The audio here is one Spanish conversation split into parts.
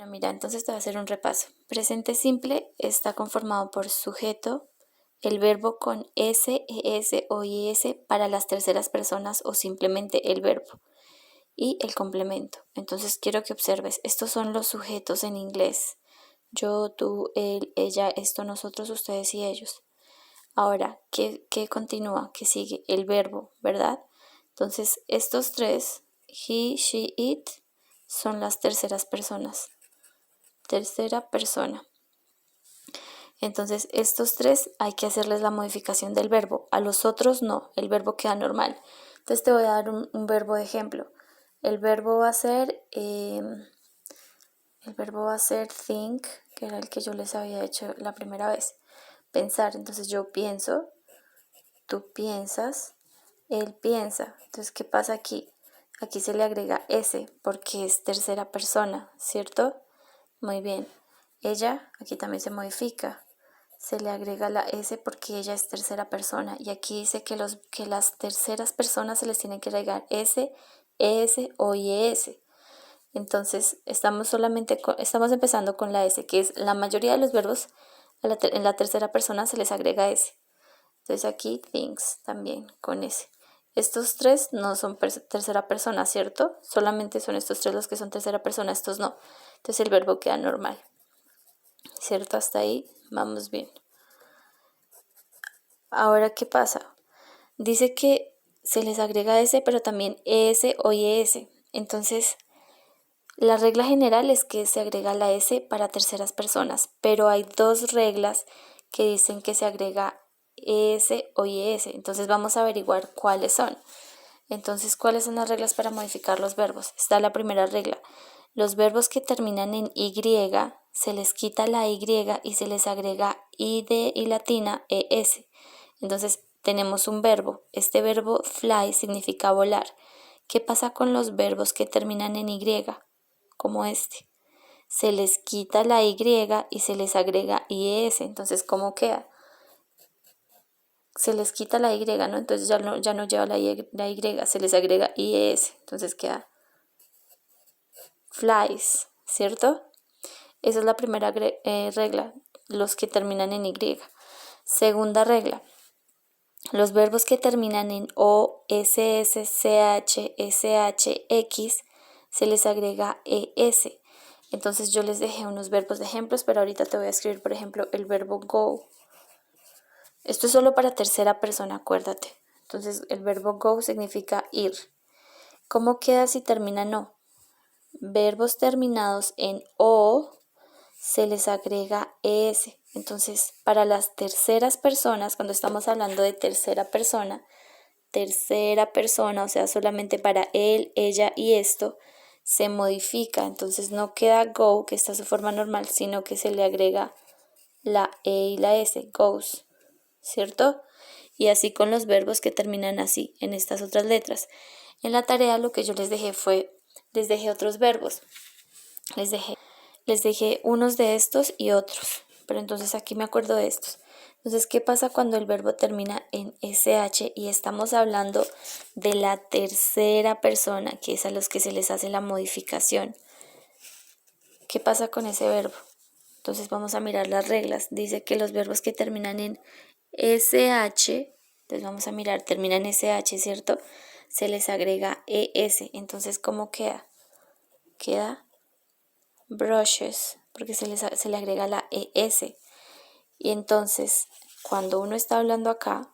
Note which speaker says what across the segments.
Speaker 1: Bueno, mira, entonces te voy a hacer un repaso. Presente simple está conformado por sujeto, el verbo con s, es o is para las terceras personas o simplemente el verbo y el complemento. Entonces quiero que observes, estos son los sujetos en inglés. Yo, tú, él, ella, esto, nosotros, ustedes y ellos. Ahora, ¿qué continúa? ¿Qué sigue? El verbo, ¿verdad? Entonces, estos tres, he, she, it, son las terceras personas. Tercera persona. Entonces, estos tres hay que hacerles la modificación del verbo. A los otros no, el verbo queda normal. Entonces, te voy a dar un verbo de ejemplo. El verbo va a ser, think, que era el que yo les había hecho la primera vez. Pensar. Entonces, yo pienso, tú piensas, él piensa. Entonces, ¿qué pasa aquí? Aquí se le agrega S porque es tercera persona, ¿cierto? Muy bien. Ella, aquí también se modifica. Se le agrega la S porque ella es tercera persona. Y aquí dice que las terceras personas se les tiene que agregar S, ES o IES. Entonces, estamos empezando con la S, que es la mayoría de los verbos en la tercera persona se les agrega S. Entonces aquí things también con S. Estos tres no son tercera persona, ¿cierto? Solamente son estos tres los que son tercera persona, estos no. Entonces el verbo queda normal. ¿Cierto? Hasta ahí vamos bien. Ahora, ¿qué pasa? Dice que se les agrega S, pero también ES o IES. Entonces, la regla general es que se agrega la S para terceras personas, pero hay dos reglas que dicen que se agrega ES o IES. Entonces vamos a averiguar cuáles son. Entonces, ¿cuáles son las reglas para modificar los verbos? Está la primera regla. Los verbos que terminan en Y se les quita la Y y se les agrega I de y latina ES. Entonces, tenemos un verbo. Este verbo fly significa volar. ¿Qué pasa con los verbos que terminan en Y? Como este. Se les quita la Y y se les agrega IES. Entonces, ¿cómo queda? Se les quita la Y, ¿no? Entonces ya no lleva la Y, se les agrega IES. Entonces queda flies, ¿cierto? Esa es la primera regla, los que terminan en Y. Segunda regla, los verbos que terminan en O, SS, CH, SH, X, se les agrega ES. Entonces yo les dejé unos verbos de ejemplos, pero ahorita te voy a escribir, por ejemplo, el verbo go. Esto es solo para tercera persona, acuérdate. Entonces el verbo go significa ir. ¿Cómo queda si termina en O? Verbos terminados en O se les agrega ES. Entonces, para las terceras personas, cuando estamos hablando de tercera persona, o sea, solamente para él, ella y esto, se modifica. Entonces no queda go, que está su forma normal, sino que se le agrega la E y la S, goes, ¿cierto? Y así con los verbos que terminan así, en estas otras letras. En la tarea lo que yo les dejé otros verbos. Les dejé unos de estos y otros, pero entonces aquí me acuerdo de estos. Entonces, ¿qué pasa cuando el verbo termina en SH y estamos hablando de la tercera persona, que es a los que se les hace la modificación? ¿Qué pasa con ese verbo? Entonces vamos a mirar las reglas. Dice que los verbos que terminan en SH, entonces vamos a mirar, terminan en SH, ¿cierto? Se les agrega ES. Entonces, ¿cómo queda? Queda brushes, porque se le agrega la ES. Y entonces, cuando uno está hablando acá,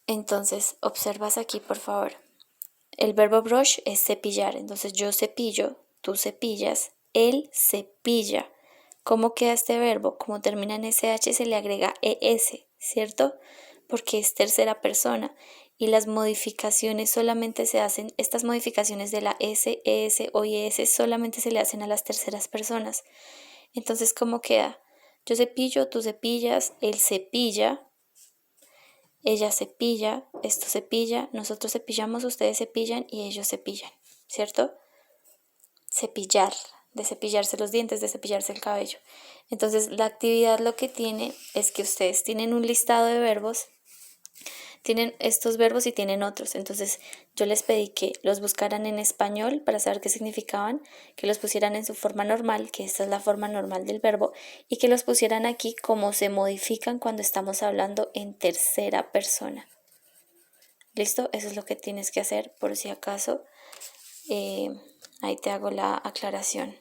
Speaker 1: entonces observas aquí, por favor. El verbo brush es cepillar. Entonces, yo cepillo, tú cepillas, él cepilla. ¿Cómo queda este verbo? Como termina en SH, se le agrega ES, ¿cierto? Porque es tercera persona. Y las modificaciones solamente se hacen, estas modificaciones de la S, ES o IS solamente se le hacen a las terceras personas. Entonces, ¿cómo queda? Yo cepillo, tú cepillas, él cepilla, ella cepilla, esto cepilla, nosotros cepillamos, ustedes cepillan y ellos cepillan, ¿cierto? Cepillar, de cepillarse los dientes, de cepillarse el cabello. Entonces, la actividad lo que tiene es que ustedes tienen un listado de verbos, tienen estos verbos y tienen otros. Entonces yo les pedí que los buscaran en español para saber qué significaban, que los pusieran en su forma normal, que esta es la forma normal del verbo, y que los pusieran aquí como se modifican cuando estamos hablando en tercera persona. ¿Listo? Eso es lo que tienes que hacer por si acaso. Ahí te hago la aclaración.